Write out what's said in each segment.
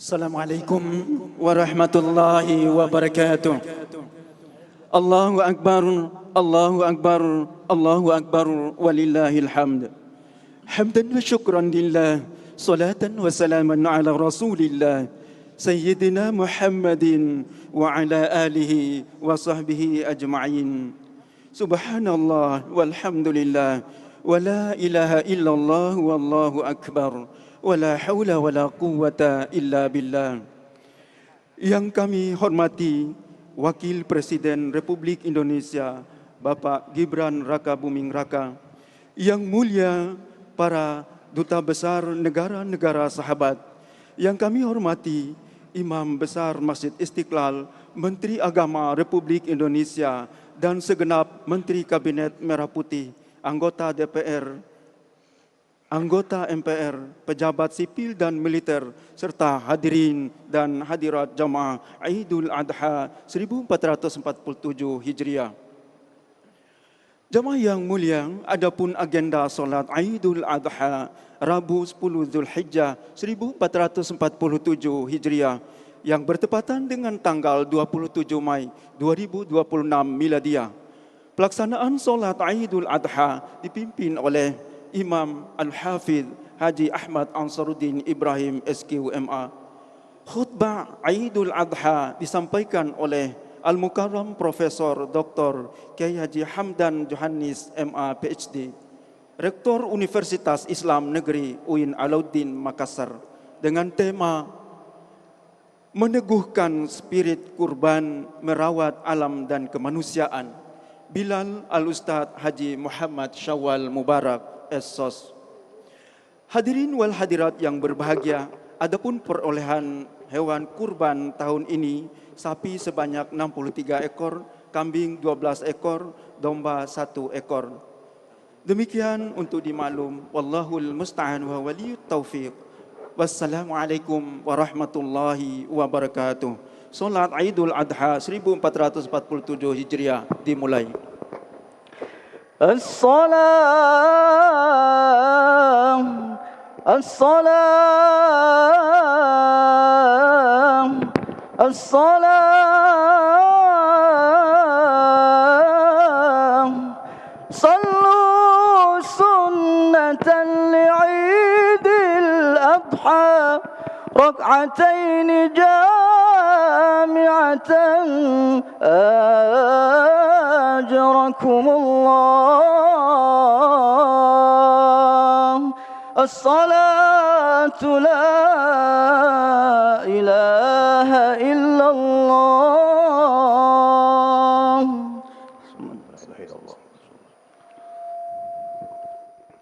Assalamualaikum warahmatullahi wabarakatuh. Allahu Akbar, Allahu Akbar, Allahu Akbar, walillahil hamd. Hamdan wa syukran lillah, salatan wa salaman ala rasulillah, Sayyidina Muhammadin wa ala alihi wa sahbihi ajma'in. Subhanallah walhamdulillah, wa la ilaha illallah wallahu akbar. Wala haula wala quwwata illa billah. Yang kami hormati Wakil Presiden Republik Indonesia Bapak Gibran Raka Buming Raka, yang mulia para duta besar negara-negara sahabat, yang kami hormati Imam Besar Masjid Istiqlal, Menteri Agama Republik Indonesia dan segenap Menteri Kabinet Merah Putih, anggota DPR, anggota MPR, pejabat sipil dan militer, serta hadirin dan hadirat jamaah Aidul Adha 1447 Hijriah. Jamaah yang mulia, adapun agenda solat Aidul Adha Rabu 10 Zulhijjah 1447 Hijriah yang bertepatan dengan tanggal 27 Mei 2026 Miladiah. Pelaksanaan solat Aidul Adha dipimpin oleh Imam Al-Hafidh Haji Ahmad Ansaruddin Ibrahim SQMA. Khutbah Aidul Adha disampaikan oleh Al-Mukarram Profesor Dr. Kiai Haji Hamdan Johannes MA PhD, Rektor Universitas Islam Negeri UIN Alauddin Makassar, dengan tema meneguhkan spirit kurban merawat alam dan kemanusiaan. Bilal Al-Ustadz Haji Muhammad Syawal Mubarak SOS. Hadirin wal hadirat yang berbahagia, adapun perolehan hewan kurban tahun ini, sapi sebanyak 63 ekor, kambing 12 ekor, domba 1 ekor. Demikian untuk dimaklum, wallahul musta'an wa waliyut taufiq. Wassalamualaikum warahmatullahi wabarakatuh. Salat Aidul Adha 1447 Hijriah dimulai. صلوا سنة لعيد الأضحى ركعتين جامعة أجركم الله. الصلاة لا إله إلا الله.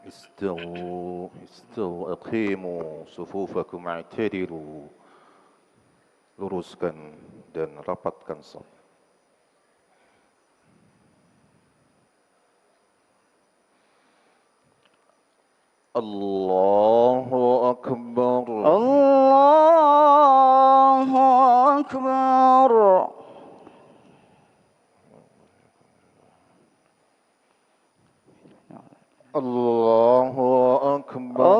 استووا أقيموا صفوفكم اعتدلوا. Luruskan dan rapatkan shaf. Allahu Akbar. Allahu Akbar. Allahu Akbar.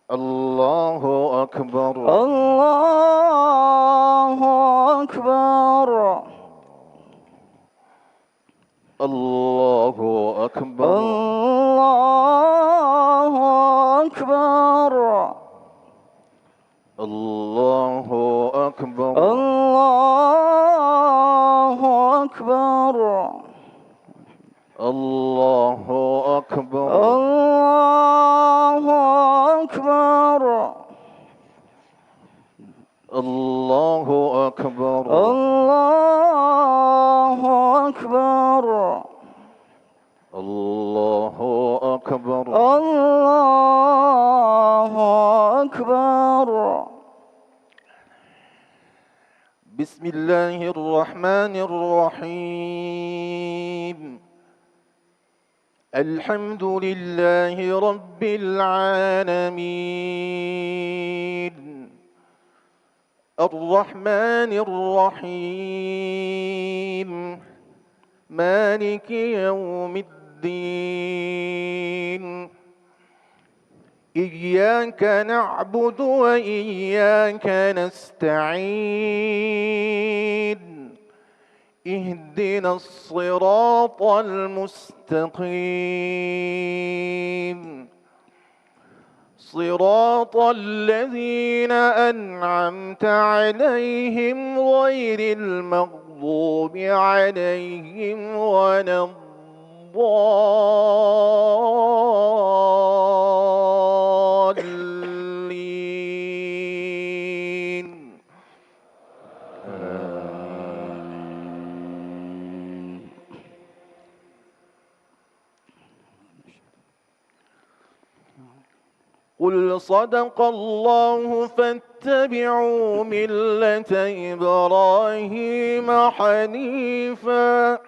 Allahu Akbar. Allahu Akbar. Allahu Akbar. Allahu Akbar. Allahu Akbar. Allahu Akbar. Allahu Akbar. Allahu Akbar. Allahu Akbar. Allahu Akbar. Allahu Akbar. Allahu Akbar. Allahu Akbar. Bismillahirrahmanirrahim. Alhamdulillahi Rabbil Alamin. Ar-Rahmanir Rahim. Maliki Yawmiddin. الدين إياك نعبد وإياك نستعين اهدنا الصراط المستقيم صراط الذين أنعمت عليهم غير المغضوب عليهم ولا الضالين. قل صدق الله فاتبعوا ملة إبراهيم حنيفا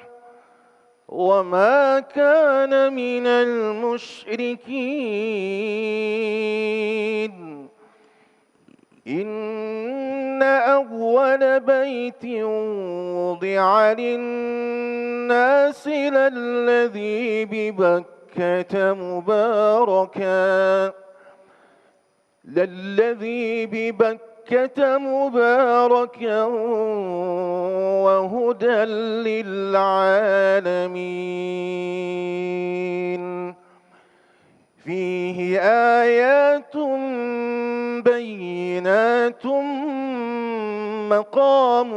وما كان من المشركين إن أول بيت وضع للناس للذي ببكة مباركا وهدى للعالمين فيه آيات بينات مقام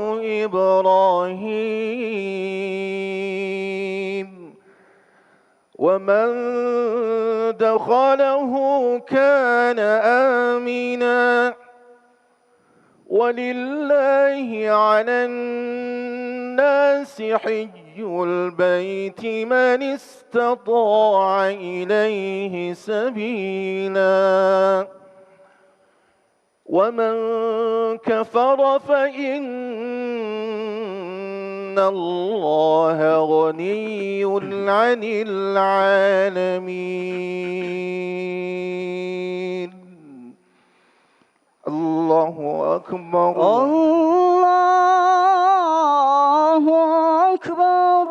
إبراهيم ومن دخله كان آمنا ولله على الناس حج البيت من استطاع إليه سبيلا ومن كفر فإن الله غني عن العالمين. الله أكبر. الله أكبر.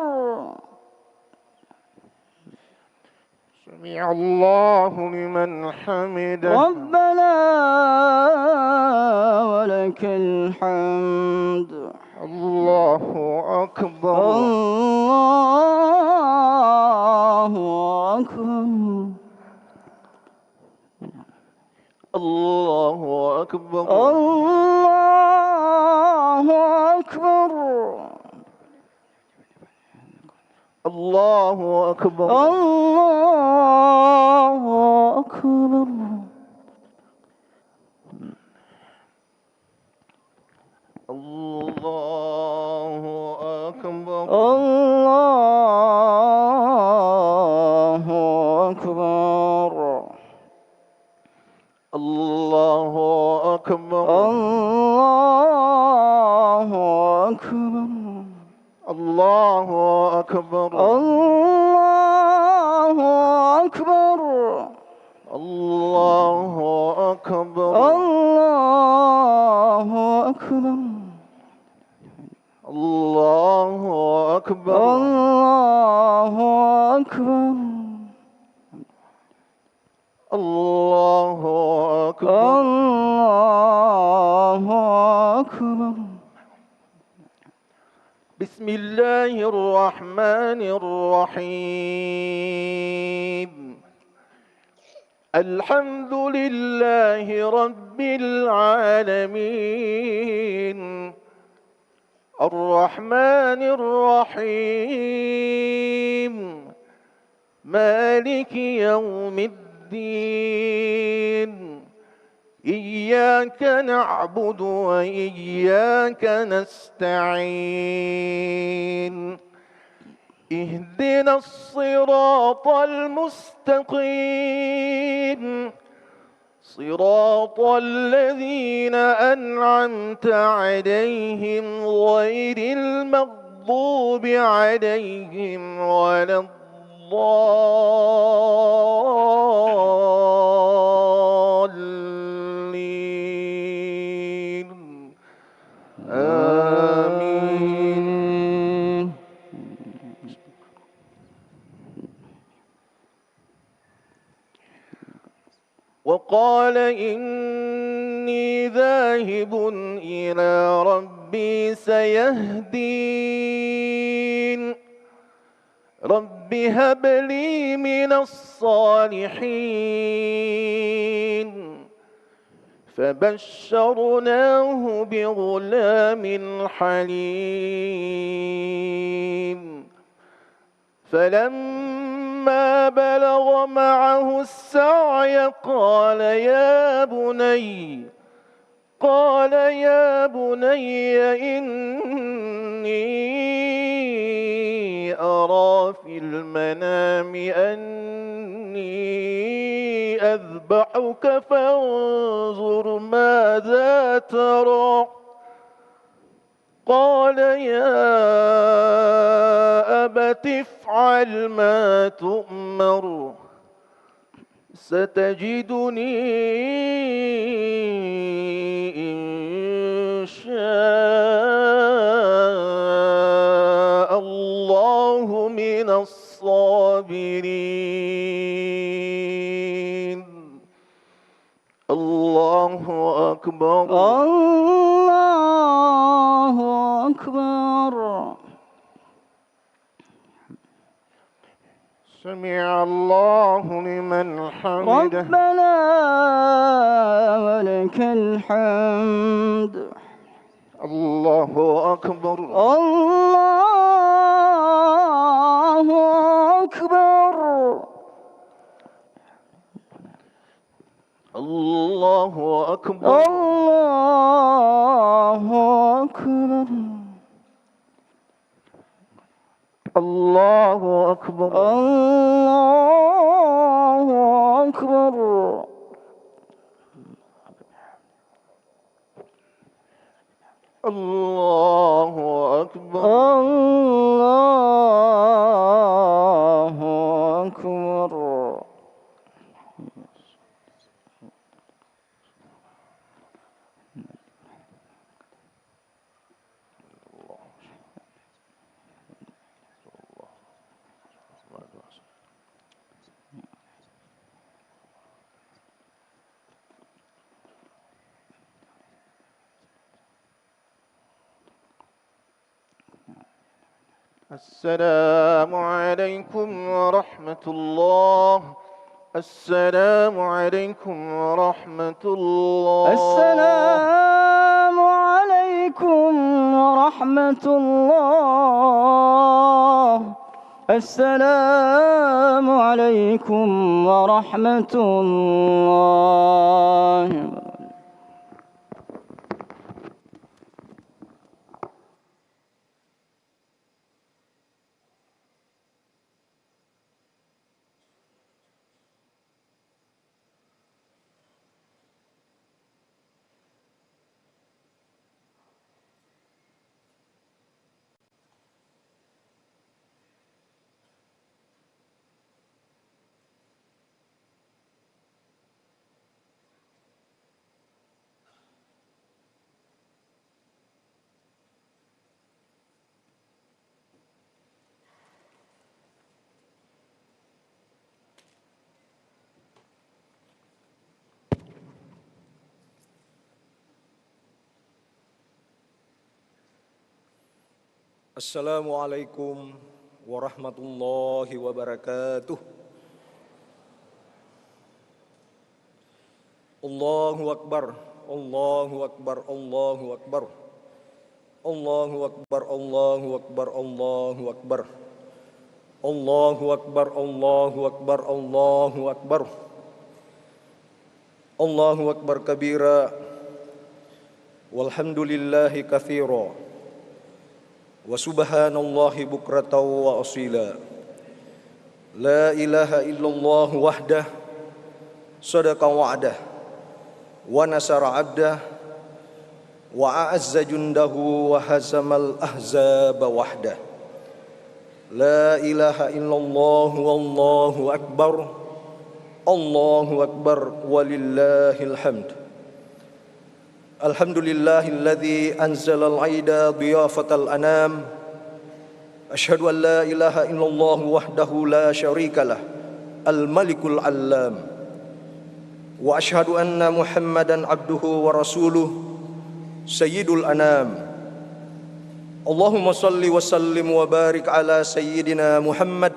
سمع الله لمن حمده. ربنا ولك الحمد. الله أكبر. الله أكبر. الله أكبر. الله أكبر. الله أكبر. الله أكبر. الله أكبر. الله أكبر. الله أكبر. الله أكبر. الله أكبر. الله أكبر. الله أكبر. الله أكبر. الله أكبر. الله أكبر. الله أكبر. الله أكبر. بسم الله الرحمن الرحيم الحمد لله رب العالمين الرحمن الرحيم مالك يوم الدين إياك نعبد وإياك نستعين اهدنا الصراط المستقيم صراط الذين أنعمت عليهم غير المغضوب عليهم ولا الضالين آمين. وقال إني ذاهب إلى ربي سيهدين رب هب لي من الصالحين فبشرناه بغلام حليم فلما بلغ معه السعي قال يا بني إني أرى في المنام أني أذبحك فانظر ماذا ترى قال يا أبت افعل ما تؤمر ستجدني إن شاء الله من الصابرين. الله أكبر. الله أكبر. سمع الله لمن حمده. ربنا ولك الحمد. الله أكبر. الله أكبر. الله أكبر. الله أكبر. الله أكبر. الله أكبر. الله أكبر. الله أكبر. السلام عليكم ورحمة الله. السلام عليكم ورحمة الله. السلام عليكم ورحمة الله. السلام عليكم ورحمة الله. Assalamualaikum warahmatullahi wabarakatuh. Allahu Akbar, Allahu Akbar, Allahu Akbar. Allahu Akbar, Allahu Akbar, Allahu Akbar. Allahu Akbar, Allahu Akbar, Allahu Akbar. Allahu Akbar kabira. Walhamdulillahi katsira. Wa subhanallahi bukratan wa asila. La ilaha illallah wahdah sadaqa wa'dah wa nasara 'abdah wa a'azza jundahu wa hazamal ahzaba wahdah. La ilaha illallah wallahu akbar. Allahu akbar walillahil hamd. Alhamdulillahilladzi anzalal aida diyafatal anam. Asyhadu an la ilaha illallah wahdahu la syarikalah al malikul allam. وأشهد أن محمدا عبده ورسوله سيد الأنام اللهم صل وسلم وبارك على سيدنا محمد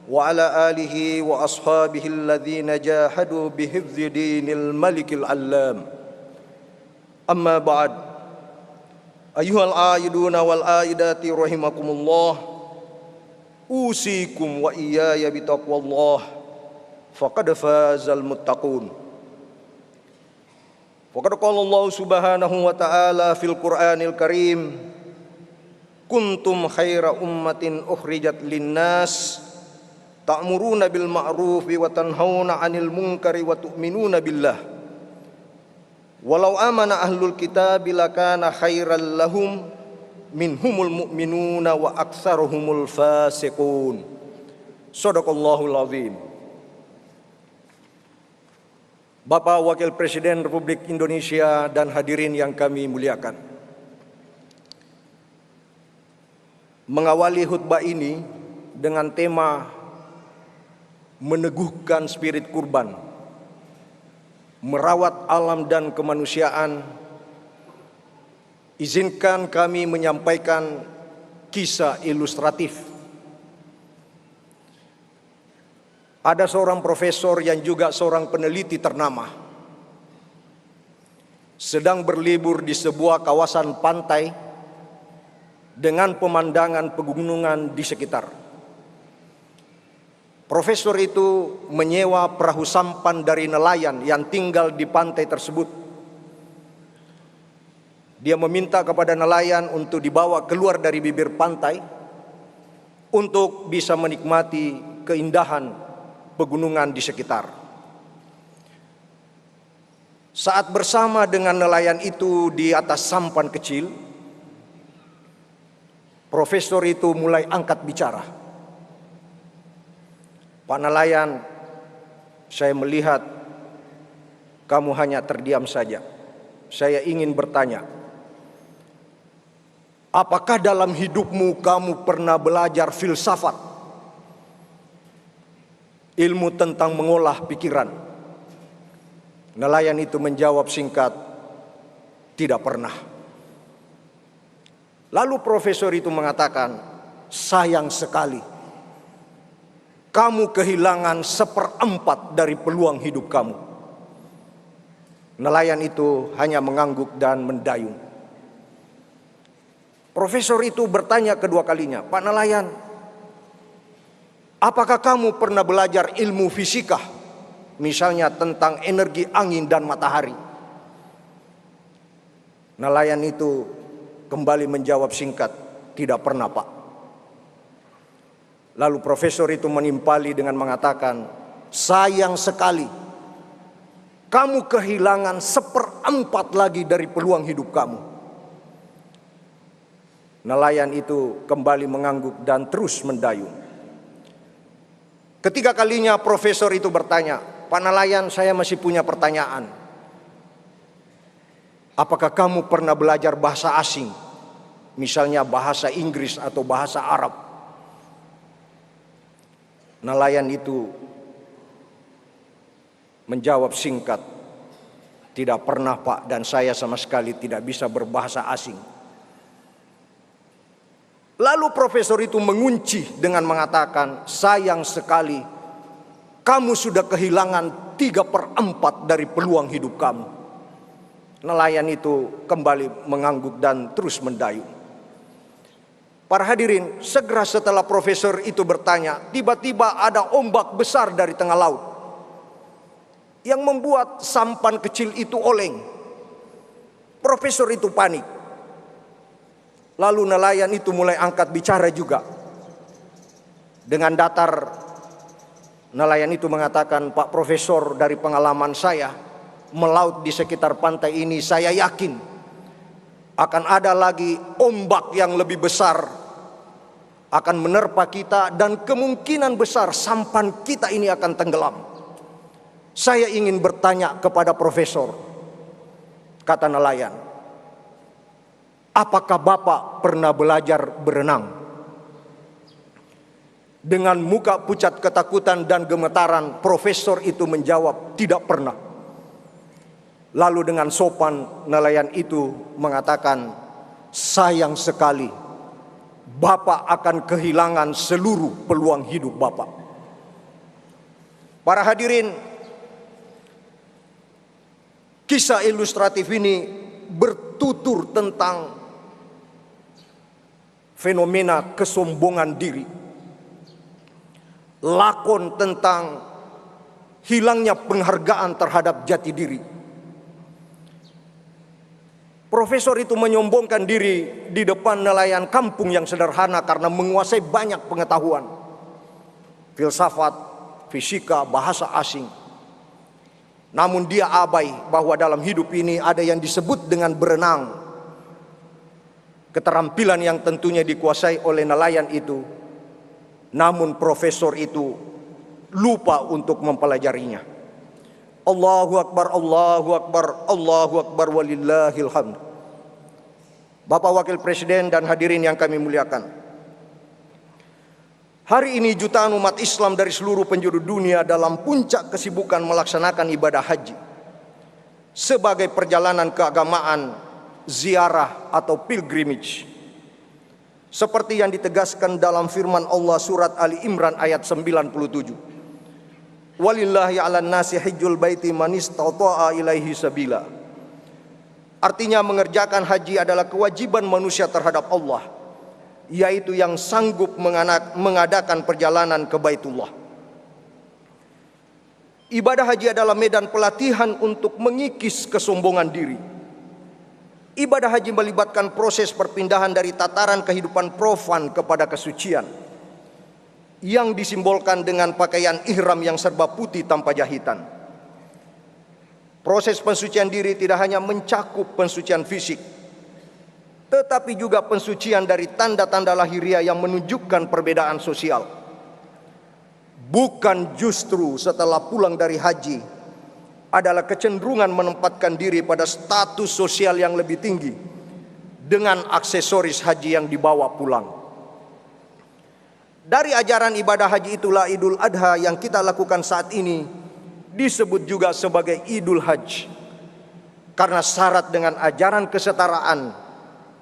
وعلى آله وأصحابه الذين جاهدوا بحفظ دين الملك العلام أما بعد أيها العائدون والعائدات رحمكم الله أوصيكم وإياي بتقوى الله فقد فاز المتقون فقد قال الله سبحانه وتعالى في القرآن الكريم كنتم خير أمة أخرجت للناس تأمرون بالمعروف وتنهون عن المنكر وتؤمنون بالله ولو آمن أهل الكتاب لكان خيرا لهم منهم المؤمنون وأكثرهم الفاسقون صدق الله العظيم. Bapak Wakil Presiden Republik Indonesia dan hadirin yang kami muliakan, mengawali khutbah ini dengan tema meneguhkan spirit kurban, merawat alam dan kemanusiaan, izinkan kami menyampaikan kisah ilustratif. Ada seorang profesor yang juga seorang peneliti ternama sedang berlibur di sebuah kawasan pantai dengan pemandangan pegunungan di sekitar. Profesor itu menyewa perahu sampan dari nelayan yang tinggal di pantai tersebut. Dia meminta kepada nelayan untuk dibawa keluar dari bibir pantai untuk bisa menikmati keindahan pegunungan di sekitar. Saat bersama dengan nelayan itu di atas sampan kecil, profesor itu mulai angkat bicara. Pak nelayan, saya melihat kamu hanya terdiam saja. Saya ingin bertanya, apakah dalam hidupmu kamu pernah belajar filsafat? Ilmu tentang mengolah pikiran. Nelayan itu menjawab singkat, tidak pernah. Lalu profesor itu mengatakan, sayang sekali, kamu kehilangan 1/4 dari peluang hidup kamu. Nelayan itu hanya mengangguk dan mendayung. Profesor itu bertanya kedua kalinya, Pak nelayan, apakah kamu pernah belajar ilmu fisika? Misalnya tentang energi angin dan matahari. Nelayan itu kembali menjawab singkat, tidak pernah Pak. Lalu profesor itu menimpali dengan mengatakan, sayang sekali, kamu kehilangan 1/4 lagi dari peluang hidup kamu. Nelayan itu kembali mengangguk dan terus mendayung. Ketiga kalinya profesor itu bertanya, Pak nelayan, saya masih punya pertanyaan. Apakah kamu pernah belajar bahasa asing? Misalnya bahasa Inggris atau bahasa Arab? Nelayan itu menjawab singkat, tidak pernah Pak, dan saya sama sekali tidak bisa berbahasa asing. Lalu profesor itu mengunci dengan mengatakan, sayang sekali, kamu sudah kehilangan 3/4 dari peluang hidup kamu. Nelayan itu kembali mengangguk dan terus mendayung. Para hadirin, segera setelah profesor itu bertanya, tiba-tiba ada ombak besar dari tengah laut yang membuat sampan kecil itu oleng. Profesor itu panik. Lalu nelayan itu mulai angkat bicara juga. Dengan datar, nelayan itu mengatakan, Pak Profesor, dari pengalaman saya melaut di sekitar pantai ini, saya yakin akan ada lagi ombak yang lebih besar akan menerpa kita dan kemungkinan besar sampan kita ini akan tenggelam. Saya ingin bertanya kepada Profesor, kata nelayan, apakah Bapak pernah belajar berenang? Dengan muka pucat ketakutan dan gemetaran, profesor itu menjawab, tidak pernah. Lalu dengan sopan nelayan itu mengatakan, sayang sekali Bapak akan kehilangan seluruh peluang hidup Bapak. Para hadirin, kisah ilustratif ini bertutur tentang fenomena kesombongan diri. Lakon tentang hilangnya penghargaan terhadap jati diri. Profesor itu menyombongkan diri di depan nelayan kampung yang sederhana karena menguasai banyak pengetahuan, filsafat, fisika, bahasa asing. Namun dia abai bahwa dalam hidup ini ada yang disebut dengan berenang. Keterampilan yang tentunya dikuasai oleh nelayan itu. Namun profesor itu lupa untuk mempelajarinya. Allahu Akbar, Allahu Akbar, Allahu Akbar, walillahil hamd. Bapak Wakil Presiden dan hadirin yang kami muliakan, hari ini jutaan umat Islam dari seluruh penjuru dunia dalam puncak kesibukan melaksanakan ibadah haji sebagai perjalanan keagamaan, ziarah atau pilgrimage. Seperti yang ditegaskan dalam firman Allah surat Ali Imran ayat 97. Walillahi 'alan nasi hajjul baiti man istata'a ilaihi sabila. Artinya mengerjakan haji adalah kewajiban manusia terhadap Allah, yaitu yang sanggup mengadakan perjalanan ke Baitullah. Ibadah haji adalah medan pelatihan untuk mengikis kesombongan diri. Ibadah haji melibatkan proses perpindahan dari tataran kehidupan profan kepada kesucian, yang disimbolkan dengan pakaian ihram yang serba putih tanpa jahitan. Proses pensucian diri tidak hanya mencakup pensucian fisik, tetapi juga pensucian dari tanda-tanda lahiriah yang menunjukkan perbedaan sosial. Bukan justru setelah pulang dari haji adalah kecenderungan menempatkan diri pada status sosial yang lebih tinggi dengan aksesoris haji yang dibawa pulang. Dari ajaran ibadah haji itulah Idul Adha yang kita lakukan saat ini disebut juga sebagai Idul Hajj, karena syarat dengan ajaran kesetaraan,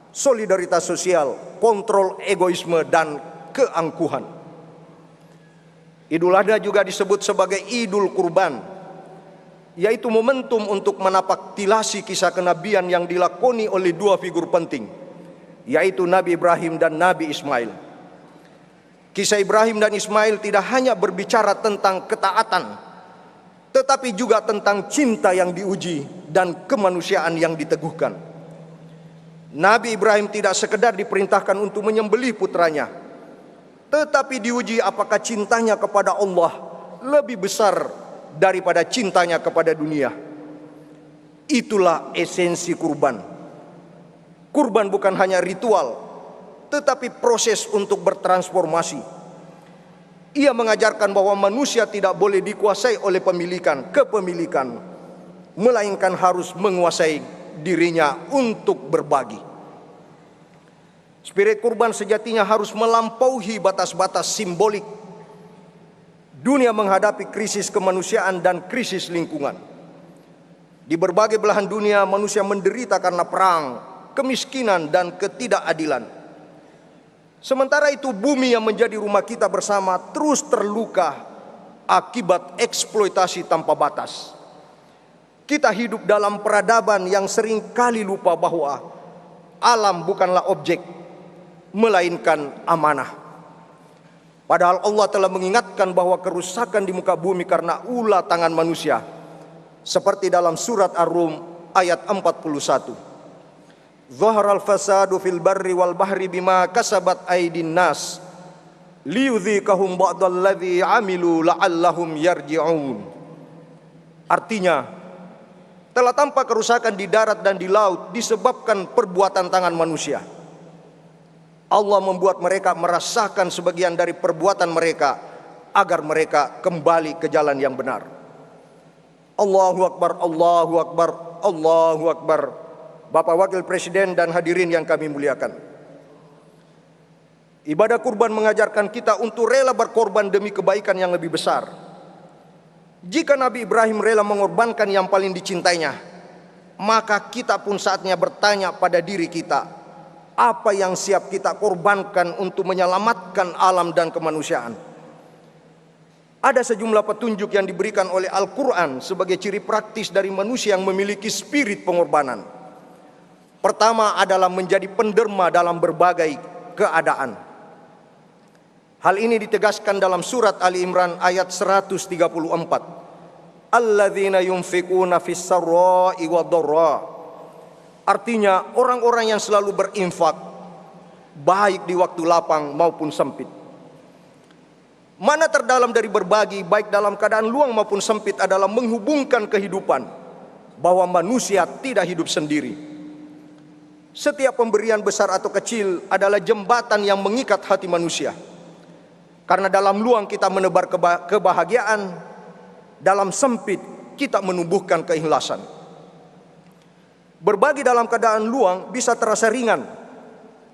solidaritas sosial, kontrol egoisme dan keangkuhan. Idul Adha juga disebut sebagai Idul Kurban, yaitu momentum untuk menapaktilasi kisah kenabian yang dilakoni oleh dua figur penting, yaitu Nabi Ibrahim dan Nabi Ismail. Kisah Ibrahim dan Ismail tidak hanya berbicara tentang ketaatan, tetapi juga tentang cinta yang diuji dan kemanusiaan yang diteguhkan. Nabi Ibrahim tidak sekedar diperintahkan untuk menyembelih putranya, tetapi diuji apakah cintanya kepada Allah lebih besar daripada cintanya kepada dunia. Itulah esensi kurban. Kurban bukan hanya ritual, tetapi proses untuk bertransformasi. Ia mengajarkan bahwa manusia tidak boleh dikuasai oleh kepemilikan, melainkan harus menguasai dirinya untuk berbagi. Spirit kurban sejatinya harus melampaui batas-batas simbolik. Dunia menghadapi krisis kemanusiaan dan krisis lingkungan. Di berbagai belahan dunia manusia menderita karena perang, kemiskinan dan ketidakadilan. Sementara itu bumi yang menjadi rumah kita bersama terus terluka akibat eksploitasi tanpa batas. Kita hidup dalam peradaban yang sering kali lupa bahwa alam bukanlah objek, melainkan amanah. Padahal Allah telah mengingatkan bahwa kerusakan di muka bumi karena ulah tangan manusia, seperti dalam surat Ar-Rum ayat 41. Zaharal fasadu fil barri wal bahri bima kasabat aydin nas liyudhikahum ba'dalladzi amilu la'allahum yarji'un. Artinya, telah tampak kerusakan di darat dan di laut disebabkan perbuatan tangan manusia. Allah membuat mereka merasakan sebagian dari perbuatan mereka agar mereka kembali ke jalan yang benar. Allahu Akbar, Allahu Akbar, Allahu Akbar. Bapak Wakil Presiden dan hadirin yang kami muliakan, ibadah kurban mengajarkan kita untuk rela berkorban demi kebaikan yang lebih besar. Jika Nabi Ibrahim rela mengorbankan yang paling dicintainya, maka kita pun saatnya bertanya pada diri kita, apa yang siap kita korbankan untuk menyelamatkan alam dan kemanusiaan? Ada sejumlah petunjuk yang diberikan oleh Al-Quran sebagai ciri praktis dari manusia yang memiliki spirit pengorbanan. Pertama adalah menjadi penderma dalam berbagai keadaan. Hal ini ditegaskan dalam surat Ali Imran ayat 134. Alladzina yunfikuna fis sarra'i wad-dharra. Artinya orang-orang yang selalu berinfak baik di waktu lapang maupun sempit. Mana terdalam dari berbagi baik dalam keadaan luang maupun sempit adalah menghubungkan kehidupan, bahwa manusia tidak hidup sendiri. Setiap pemberian besar atau kecil adalah jembatan yang mengikat hati manusia. Karena dalam luang kita menebar kebahagiaan, dalam sempit kita menumbuhkan keikhlasan. Berbagi dalam keadaan luang bisa terasa ringan,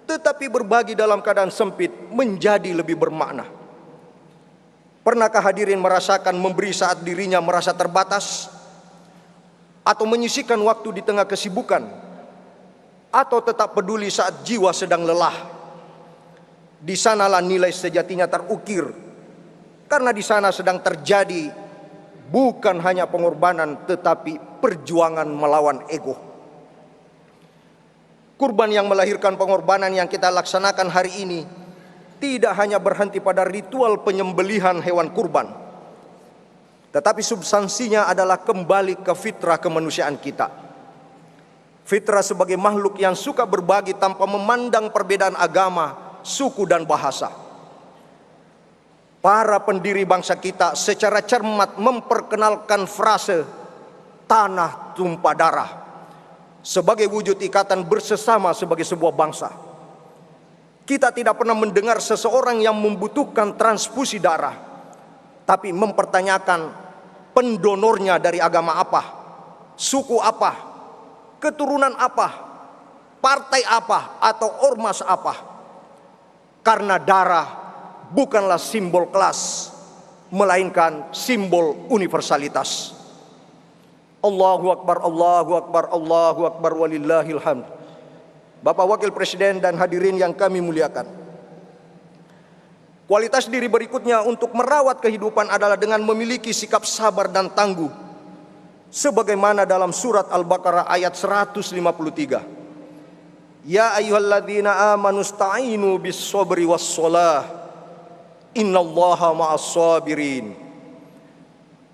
tetapi berbagi dalam keadaan sempit menjadi lebih bermakna. Pernahkah hadirin merasakan memberi saat dirinya merasa terbatas, atau menyisihkan waktu di tengah kesibukan, atau tetap peduli saat jiwa sedang lelah? Di sanalah nilai sejatinya terukir, karena di sana sedang terjadi bukan hanya pengorbanan, tetapi perjuangan melawan ego. Kurban yang melahirkan pengorbanan yang kita laksanakan hari ini tidak hanya berhenti pada ritual penyembelihan hewan kurban, tetapi substansinya adalah kembali ke fitrah kemanusiaan kita. Fitrah sebagai makhluk yang suka berbagi tanpa memandang perbedaan agama, suku dan bahasa. Para pendiri bangsa kita secara cermat memperkenalkan frase tanah tumpah darah sebagai wujud ikatan bersesama sebagai sebuah bangsa. Kita tidak pernah mendengar seseorang yang membutuhkan transfusi darah, tapi mempertanyakan pendonornya dari agama apa, suku apa, keturunan apa, partai apa, atau ormas apa. Karena darah bukanlah simbol kelas, melainkan simbol universalitas. Allahu Akbar, Allahu Akbar, Allahu Akbar, walillahil hamd. Bapak Wakil Presiden dan hadirin yang kami muliakan, kualitas diri berikutnya untuk merawat kehidupan adalah dengan memiliki sikap sabar dan tangguh, sebagaimana dalam surat Al-Baqarah ayat 153. Ya ayyuhalladzina amanu sta'inu bis sabri was shalah innallaha ma'as sabirin.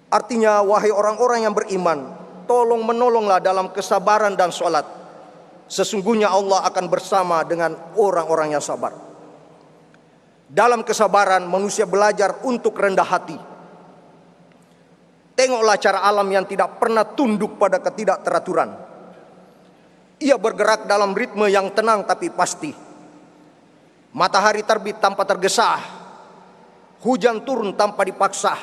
Artinya, wahai orang-orang yang beriman, tolong menolonglah dalam kesabaran dan sholat. Sesungguhnya Allah akan bersama dengan orang-orang yang sabar. Dalam kesabaran manusia belajar untuk rendah hati. Tengoklah cara alam yang tidak pernah tunduk pada ketidakteraturan. Ia bergerak dalam ritme yang tenang tapi pasti. Matahari terbit tanpa tergesa, hujan turun tanpa dipaksa.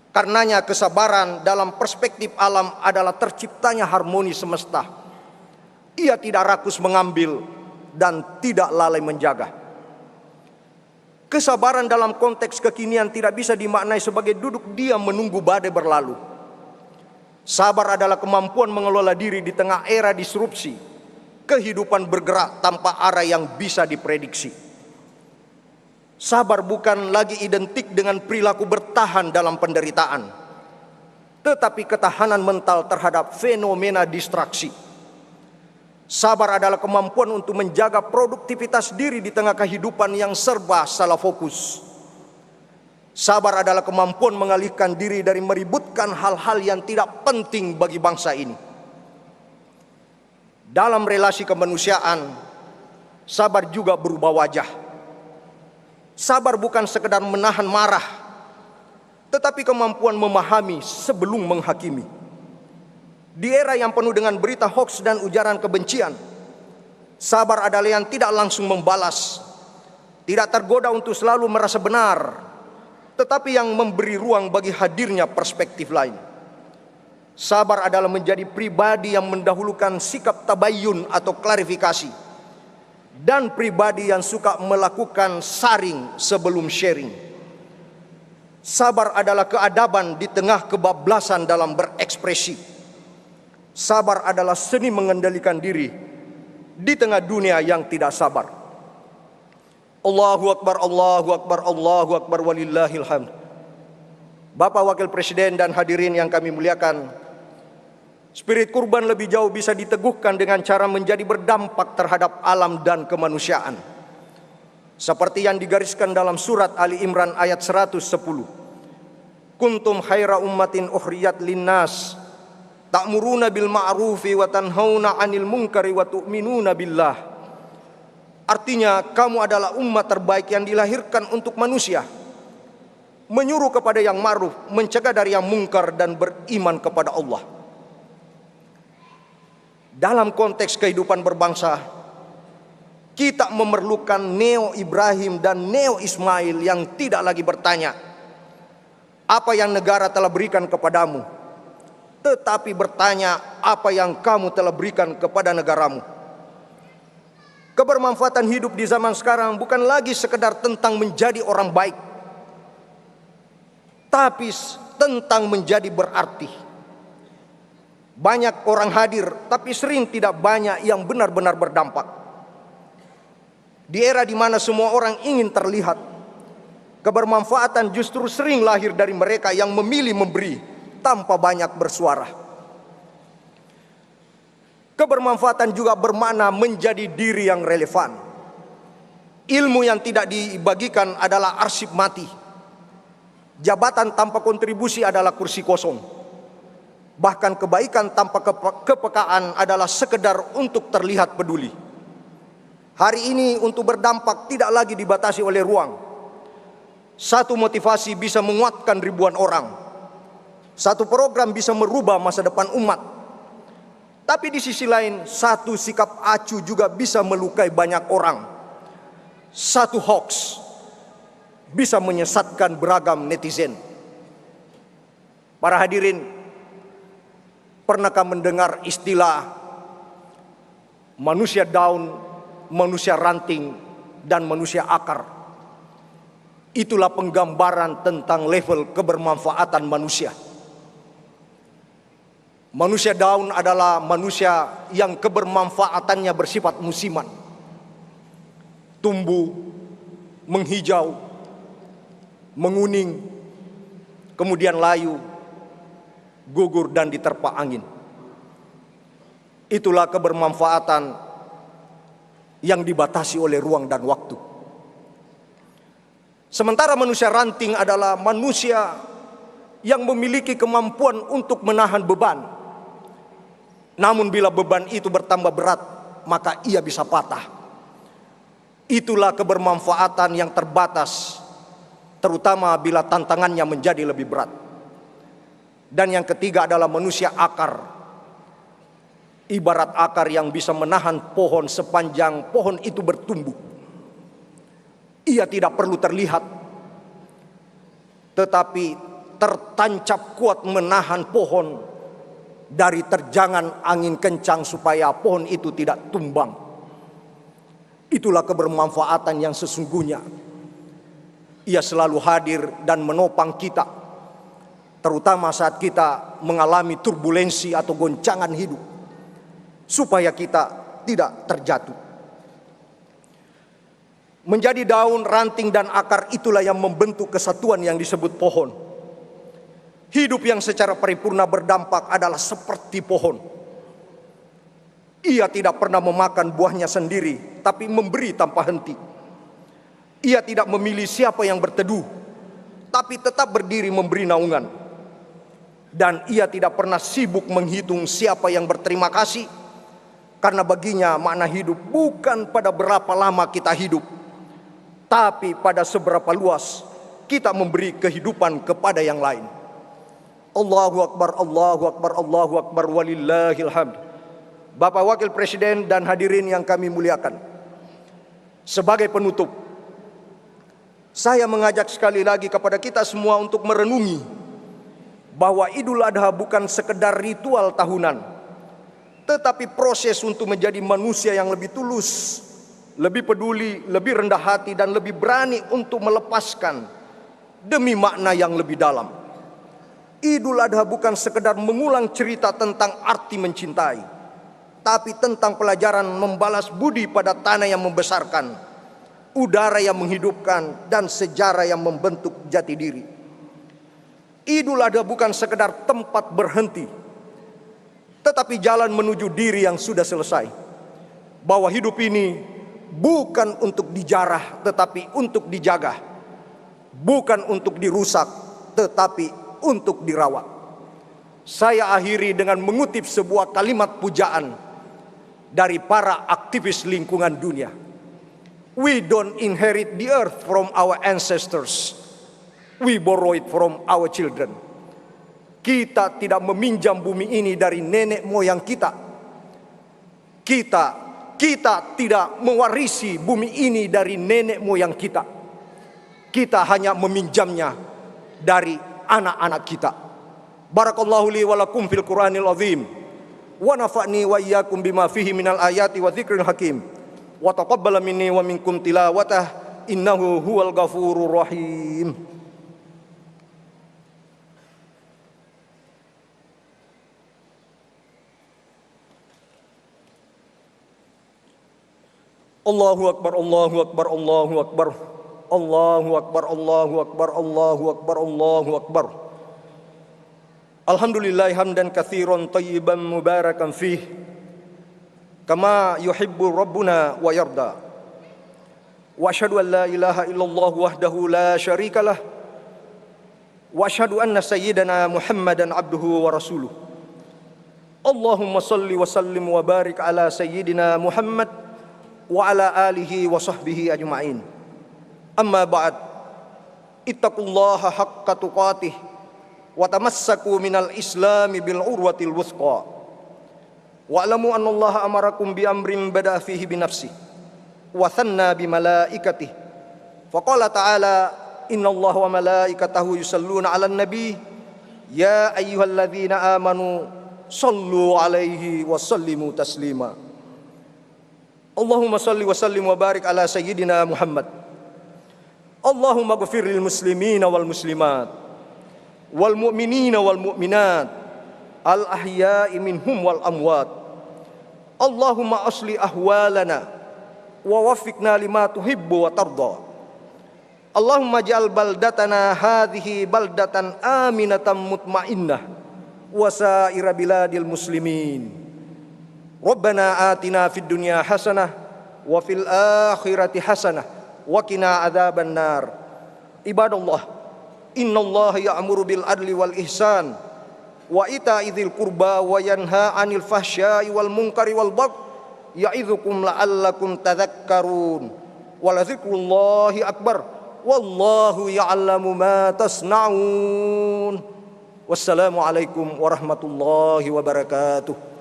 Karenanya kesabaran dalam perspektif alam adalah terciptanya harmoni semesta. Ia tidak rakus mengambil dan tidak lalai menjaga. Kesabaran dalam konteks kekinian tidak bisa dimaknai sebagai duduk diam menunggu badai berlalu. Sabar adalah kemampuan mengelola diri di tengah era disrupsi. Kehidupan bergerak tanpa arah yang bisa diprediksi. Sabar bukan lagi identik dengan perilaku bertahan dalam penderitaan, tetapi ketahanan mental terhadap fenomena distraksi. Sabar adalah kemampuan untuk menjaga produktivitas diri di tengah kehidupan yang serba salah fokus. Sabar adalah kemampuan mengalihkan diri dari meributkan hal-hal yang tidak penting bagi bangsa ini. Dalam relasi kemanusiaan, sabar juga berubah wajah. Sabar bukan sekedar menahan marah, tetapi kemampuan memahami sebelum menghakimi. Di era yang penuh dengan berita hoaks dan ujaran kebencian, sabar adalah yang tidak langsung membalas, tidak tergoda untuk selalu merasa benar, tetapi yang memberi ruang bagi hadirnya perspektif lain. Sabar adalah menjadi pribadi yang mendahulukan sikap tabayyun atau klarifikasi, dan pribadi yang suka melakukan saring sebelum sharing. Sabar adalah keadaban di tengah kebablasan dalam berekspresi. Sabar adalah seni mengendalikan diri di tengah dunia yang tidak sabar. Allahu Akbar, Allahu Akbar, Allahu Akbar, walillahil hamd. Bapak Wakil Presiden dan hadirin yang kami muliakan, spirit kurban lebih jauh bisa diteguhkan dengan cara menjadi berdampak terhadap alam dan kemanusiaan. Seperti yang digariskan dalam surat Ali Imran ayat 110. Kuntum khaira ummatin ukhriyat linnas ta'muruna bil ma'rufi wa tanhauna 'anil munkari wa tu'minuna billah. Artinya, kamu adalah umat terbaik yang dilahirkan untuk manusia, menyuruh kepada yang ma'ruf, mencegah dari yang mungkar, dan beriman kepada Allah. Dalam konteks kehidupan berbangsa, kita memerlukan Neo Ibrahim dan Neo Ismail yang tidak lagi bertanya, apa yang negara telah berikan kepadamu, tetapi bertanya, apa yang kamu telah berikan kepada negaramu. Kebermanfaatan hidup di zaman sekarang bukan lagi sekedar tentang menjadi orang baik, tapi tentang menjadi berarti. Banyak orang hadir, tapi sering tidak banyak yang benar-benar berdampak. Di era di mana semua orang ingin terlihat, kebermanfaatan justru sering lahir dari mereka yang memilih memberi tanpa banyak bersuara. Kebermanfaatan juga bermakna menjadi diri yang relevan. Ilmu yang tidak dibagikan adalah arsip mati. Jabatan tanpa kontribusi adalah kursi kosong. Bahkan kebaikan tanpa kepekaan adalah sekedar untuk terlihat peduli. Hari ini untuk berdampak tidak lagi dibatasi oleh ruang. Satu motivasi bisa menguatkan ribuan orang. Satu program bisa merubah masa depan umat. Tapi di sisi lain, satu sikap acuh juga bisa melukai banyak orang. Satu hoax bisa menyesatkan beragam netizen. Para hadirin, pernahkah mendengar istilah manusia daun, manusia ranting, dan manusia akar? Itulah penggambaran tentang level kebermanfaatan manusia. Manusia daun adalah manusia yang kebermanfaatannya bersifat musiman. Tumbuh, menghijau, menguning, kemudian layu, gugur dan diterpa angin. Itulah kebermanfaatan yang dibatasi oleh ruang dan waktu. Sementara manusia ranting adalah manusia yang memiliki kemampuan untuk menahan beban. Namun bila beban itu bertambah berat, maka ia bisa patah. Itulah kebermanfaatan yang terbatas, terutama bila tantangannya menjadi lebih berat. Dan yang ketiga adalah manusia akar. Ibarat akar yang bisa menahan pohon sepanjang pohon itu bertumbuh. Ia tidak perlu terlihat, tetapi tertancap kuat menahan pohon dari terjangan angin kencang supaya pohon itu tidak tumbang. Itulah kebermanfaatan yang sesungguhnya. Ia selalu hadir dan menopang kita, terutama saat kita mengalami turbulensi atau goncangan hidup, supaya kita tidak terjatuh. Menjadi daun, ranting, dan akar itulah yang membentuk kesatuan yang disebut pohon. Hidup yang secara paripurna berdampak adalah seperti pohon. Ia tidak pernah memakan buahnya sendiri, tapi memberi tanpa henti. Ia tidak memilih siapa yang berteduh, tapi tetap berdiri memberi naungan. Dan ia tidak pernah sibuk menghitung siapa yang berterima kasih, karena baginya makna hidup bukan pada berapa lama kita hidup, tapi pada seberapa luas kita memberi kehidupan kepada yang lain. Allahu Akbar, Allahu Akbar, Allahu Akbar, walillahil hamd. Bapak Wakil Presiden dan hadirin yang kami muliakan, sebagai penutup, saya mengajak sekali lagi kepada kita semua untuk merenungi bahwa Idul Adha bukan sekedar ritual tahunan, tetapi proses untuk menjadi manusia yang lebih tulus, lebih peduli, lebih rendah hati, dan lebih berani untuk melepaskan demi makna yang lebih dalam. Idul Adha bukan sekedar mengulang cerita tentang arti mencintai, tapi tentang pelajaran membalas budi pada tanah yang membesarkan, udara yang menghidupkan, dan sejarah yang membentuk jati diri. Idul Adha bukan sekedar tempat berhenti, tetapi jalan menuju diri yang sudah selesai. Bahwa hidup ini bukan untuk dijarah, tetapi untuk dijaga. Bukan untuk dirusak, tetapi untuk dirawat. Saya akhiri dengan mengutip sebuah kalimat pujaan dari para aktivis lingkungan dunia. We don't inherit the earth from our ancestors. We borrow it from our children. Kita tidak meminjam bumi ini dari nenek moyang kita. Kita tidak mewarisi bumi ini dari nenek moyang kita. Kita hanya meminjamnya dari anak-anak kita. Barakallahu li wa lakum fil Qur'anil azim. Wa nafa'ni wa iyyakum bima fihi minal ayati wa dzikril hakim. Wa taqabbala minni wa minkum tilawatah innahu huwal ghafurur rahim. Allahu akbar, Allahu akbar, Allahu akbar. Allahu akbar, Allahu akbar, Allahu akbar, Allahu akbar. Alhamdulillah hamdan katsiran tayyiban mubarakan fih kama yuhibbu rabbuna wa yarda. Wa asyhadu an la ilaha illallah wahdahu la syarikalah. Wa asyhadu anna sayyidana Muhammadan abduhu wa rasuluh. Allahumma salli wa sallim wa barik ala sayyidina Muhammad wa ala alihi wa sahbihi ajma'in. Amma ba'd, ittaqullaha haqqa tuqatih wa tamassaku minal islami bil urwatil wuthqa wa alamu annallaha amarakum bi amrin bada'a fihi bi nafsi wa thanna bi malaikatih faqala ta'ala innallaha wa malaikatahu yusalluna 'alan nabi ya ayyuhalladzina amanu sallu 'alaihi wa sallimu taslima. Allahumma salli wa sallim wa barik ala sayyidina Muhammad. Allahumma ghfir lil muslimina wal muslimat wal mu'minina wal mu'minat al ahya'i minhum wal amwat. Allahumma asli ahwalana wa waffiqna lima tuhibbu wa tarda. Allahumma ja'al baldatana hadhihi baldatan aminatan mutmainnah wa sa'ira biladil muslimin. Rabbana atina fid dunya hasanah wa fil akhirati hasanah wa qina adzaban nar. Ibadallah, innallaha ya'muru bil adli wal ihsan wa ita'i dzil qurba wa yanha 'anil fahsya'i wal munkari wal baghi ya'idzukum la'allakum tadhakkarun. Wa la dzikrullahi akbar wallahu ya'lamu ma tasna'un. Wassalamu alaikum warahmatullahi wabarakatuh.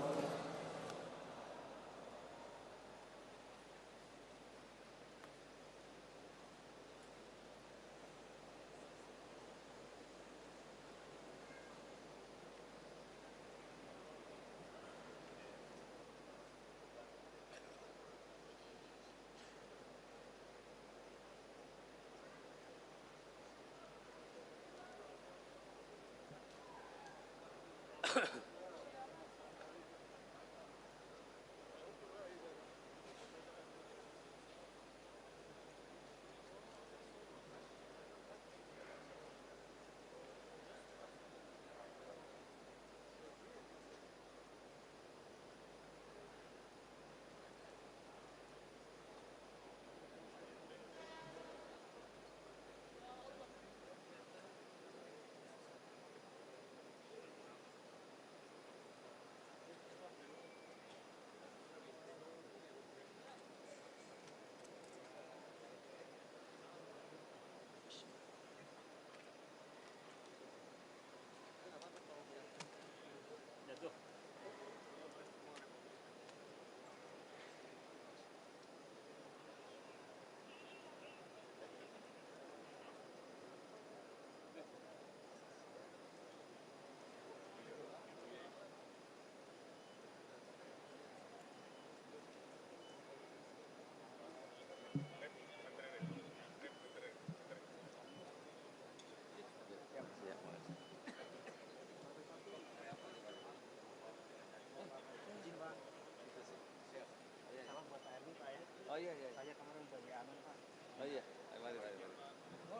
Oh iya, mari.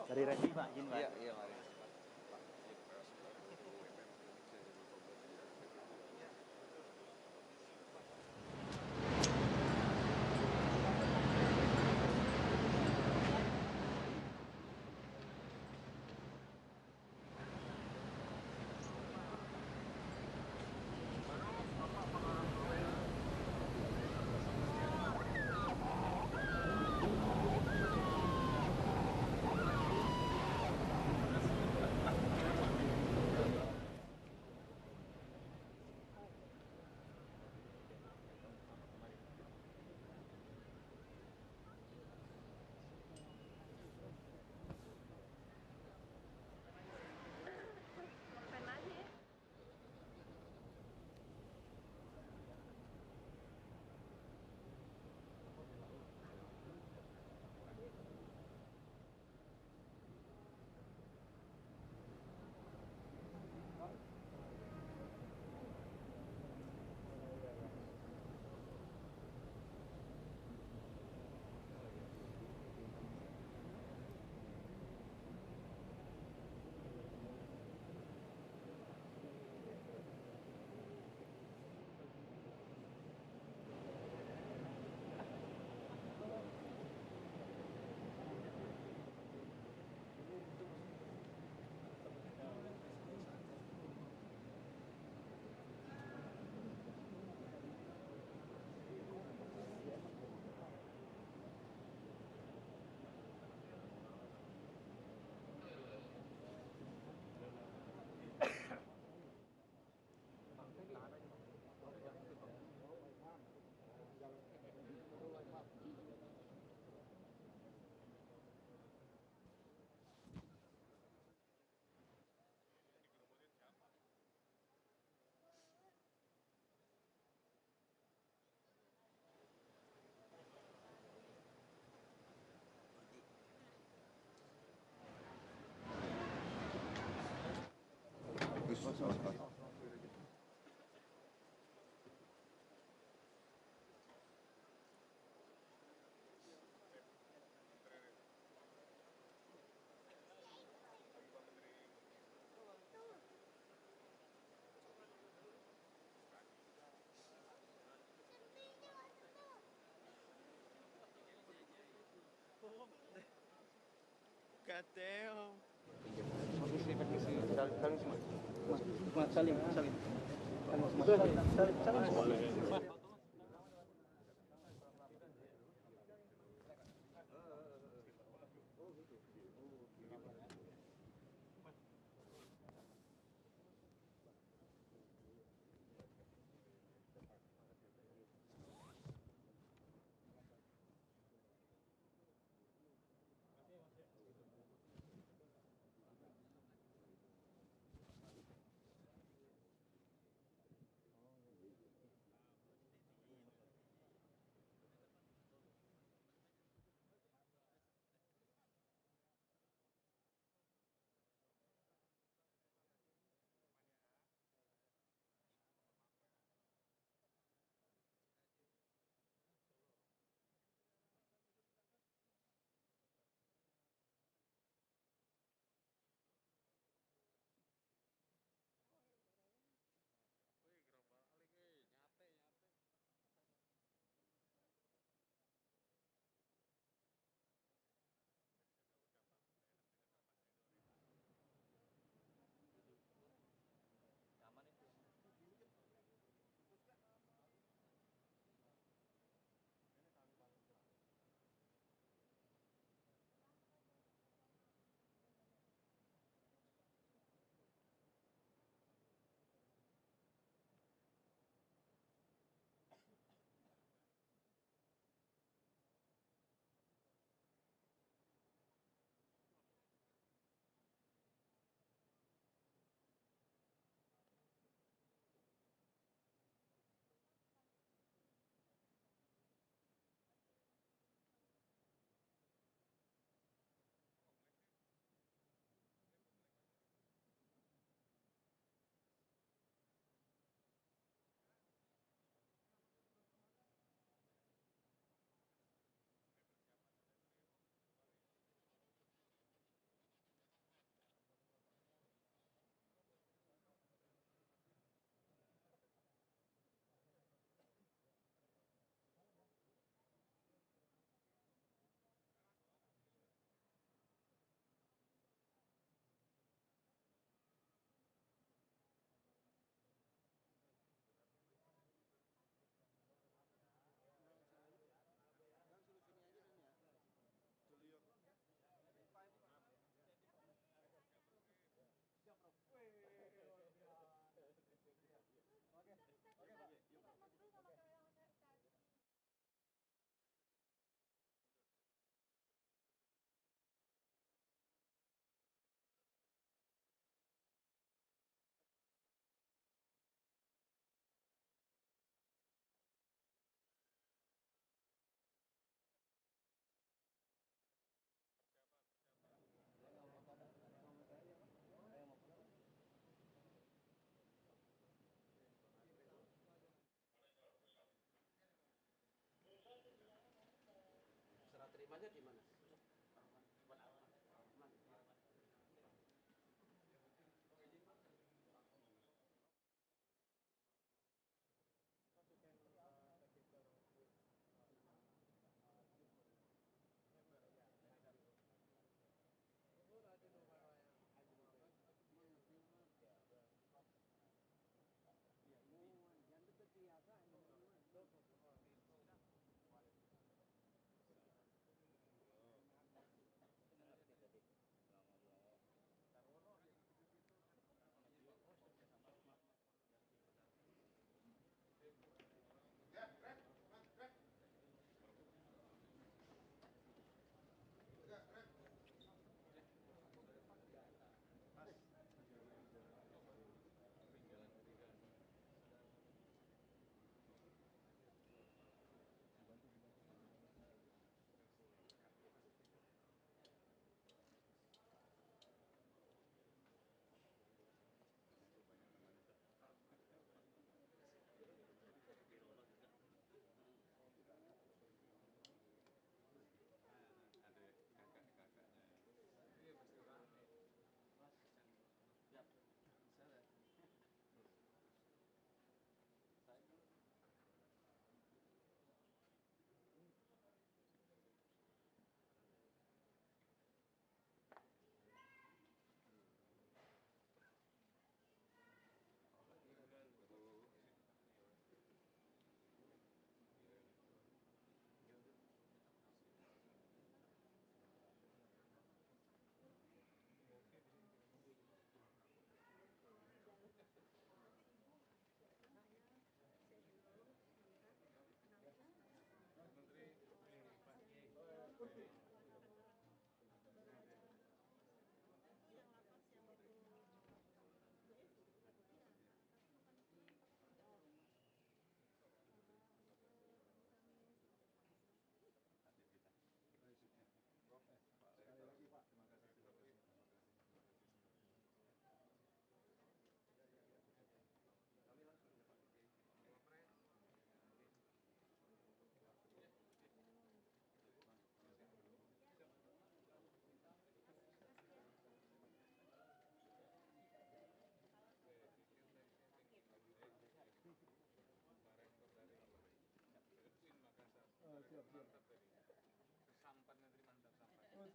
Dari Resi Pak, izin Pak. Iya, mari. Kateo. Salim.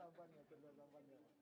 sampannya, tanda sampannya.